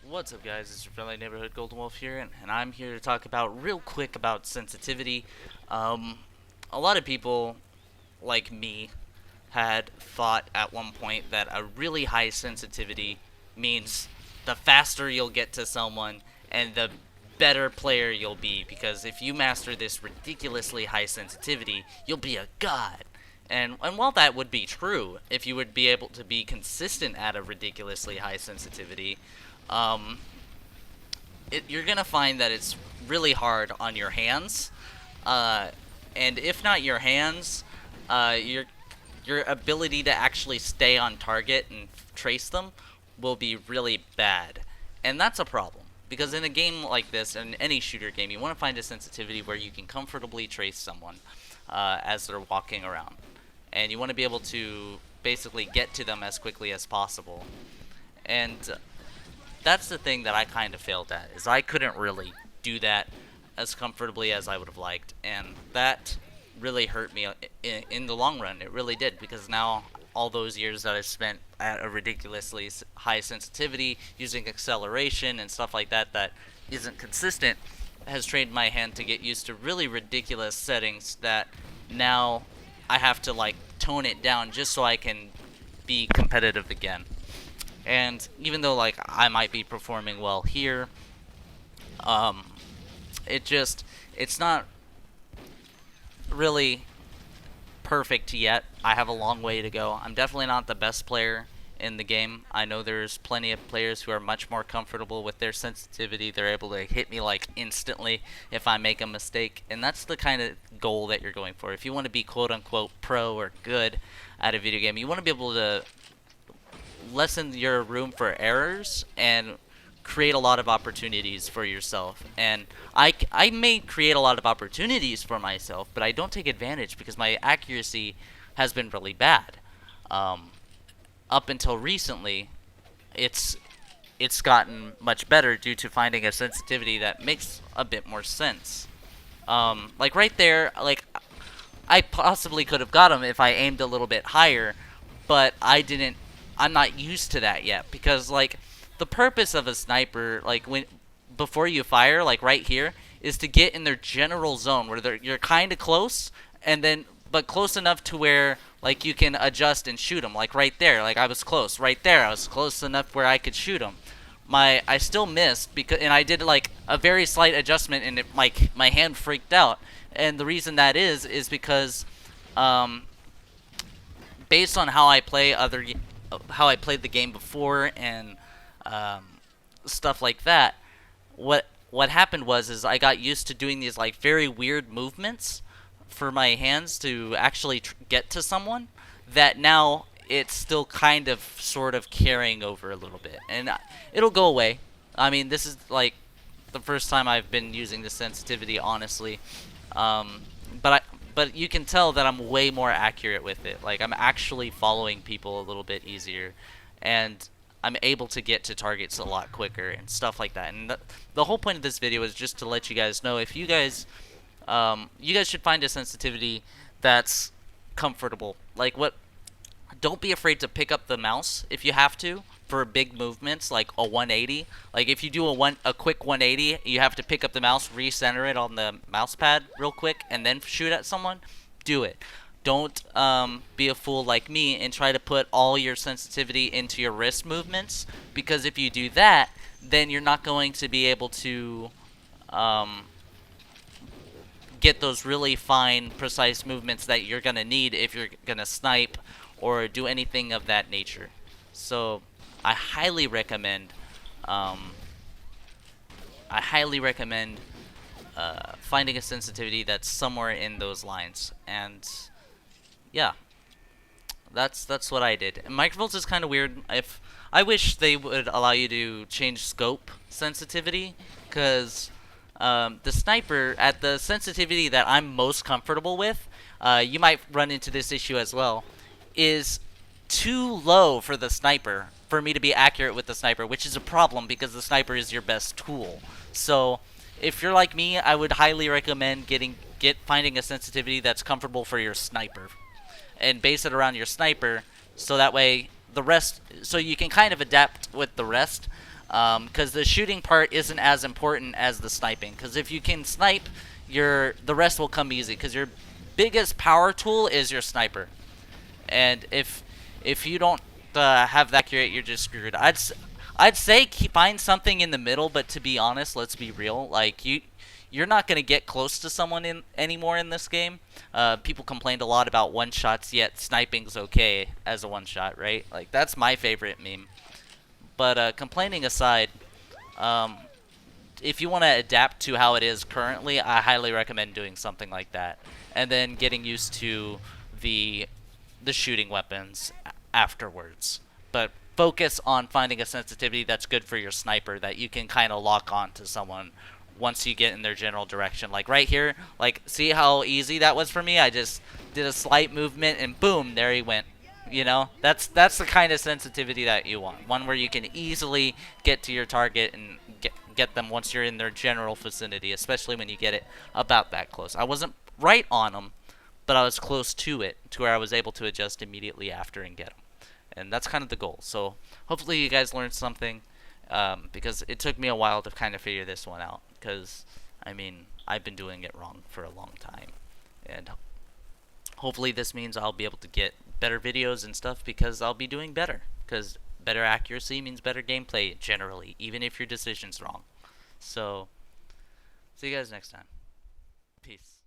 What's up, guys? It's your friendly neighborhood Goldenwolf here, and I'm here to talk about real quick about sensitivity. Um, a lot of people, like me, had thought at one point that a really high sensitivity means the faster you'll get to someone and the better player you'll be, because if you master this ridiculously high sensitivity, you'll be a god. And while that would be true, if you would be able to be consistent at a ridiculously high sensitivity, um, you're gonna find that it's really hard on your hands, uh, and if not your hands, your ability to actually stay on target and trace them will be really bad, and that's a problem. Because in a game like this, in any shooter game, you want to find a sensitivity where you can comfortably trace someone as they're walking around, and you want to be able to basically get to them as quickly as possible. And that's the thing that I kind of failed at, is I couldn't really do that as comfortably as I would have liked, and that really hurt me in the long run. It really did, because now all those years that I spent at a ridiculously high sensitivity using acceleration and stuff like that that isn't consistent has trained my hand to get used to really ridiculous settings that now I have to like tone it down just so I can be competitive again. And even though like I might be performing well here, um, it's not really perfect yet. I have a long way to go. I'm definitely not the best player in the game. I know there's plenty of players who are much more comfortable with their sensitivity. They're able to hit me like instantly if I make a mistake, and that's the kind of goal that you're going for. If you want to be quote unquote pro or good at a video game, you want to be able to lessen your room for errors and create a lot of opportunities for yourself. And I may create a lot of opportunities for myself, but I don't take advantage because my accuracy has been really bad. Um, Up until recently, it's gotten much better due to finding a sensitivity that makes a bit more sense. Like right there, like I possibly could have got him if I aimed a little bit higher, but I didn't. I'm not used to that yet, because like the purpose of a sniper, like when before you fire, like right here, is to get in their general zone where you're kind of close, and then but close enough to where like you can adjust and shoot them. Like right there, like I was close. Right there, I was close enough where I could shoot them. I still missed because, and I did like a very slight adjustment, and it like my hand freaked out. And the reason that is because um, based on how I play how I played the game before and um, stuff like that, what happened was I got used to doing these like very weird movements for my hands to actually get to someone, that now it's still kind of sort of carrying over a little bit, and it'll go away. I mean, this is like the first time I've been using this sensitivity, honestly. Um, but but you can tell that I'm way more accurate with it. Like I'm actually following people a little bit easier, and I'm able to get to targets a lot quicker and stuff like that. And the whole point of this video is just to let you guys know, if you guys should find a sensitivity that's comfortable. Like what? Don't be afraid to pick up the mouse if you have to for big movements, like a 180. Like if you do a quick 180, you have to pick up the mouse, recenter it on the mouse pad real quick, and then shoot at someone. Do it. Don't be a fool like me and try to put all your sensitivity into your wrist movements, because if you do that, then you're not going to be able to get those really fine, precise movements that you're going to need if you're going to snipe or do anything of that nature. So I highly recommend um, finding a sensitivity that's somewhere in those lines. And yeah, that's what I did. And Microvolts is kind of weird. If I wish they would allow you to change scope sensitivity, because the sniper at the sensitivity that I'm most comfortable with, you might run into this issue as well, is too low for the sniper for me to be accurate with the sniper, which is a problem because the sniper is your best tool. So if you're like me, I would highly recommend finding a sensitivity that's comfortable for your sniper, and base it around your sniper, so that way the rest, so you can kind of adapt with the rest, because the shooting part isn't as important as the sniping. Because if you can snipe, the rest will come easy. Because your biggest power tool is your sniper, and if you don't have that accurate, you're just screwed. I'd say find something in the middle, but to be honest, let's be real. Like you're not gonna get close to someone in anymore in this game. People complained a lot about one shots, yet sniping's okay as a one shot, right? Like that's my favorite meme. But complaining aside, um, if you want to adapt to how it is currently, I highly recommend doing something like that, and then getting used to the the shooting weapons afterwards. But focus on finding a sensitivity that's good for your sniper that you can kind of lock on to someone once you get in their general direction. Like right here, like see how easy that was for me? I just did a slight movement and boom, there he went. You know, that's the kind of sensitivity that you want. One where you can easily get to your target and get them once you're in their general vicinity, especially when you get it about that close. I wasn't right on them, but I was close to it, to where I was able to adjust immediately after and get them. And that's kind of the goal. So hopefully you guys learned something, because it took me a while to kind of figure this one out. Because, I mean, I've been doing it wrong for a long time. And hopefully this means I'll be able to get better videos and stuff because I'll be doing better. Because better accuracy means better gameplay generally, even if your decision's wrong. So, see you guys next time. Peace.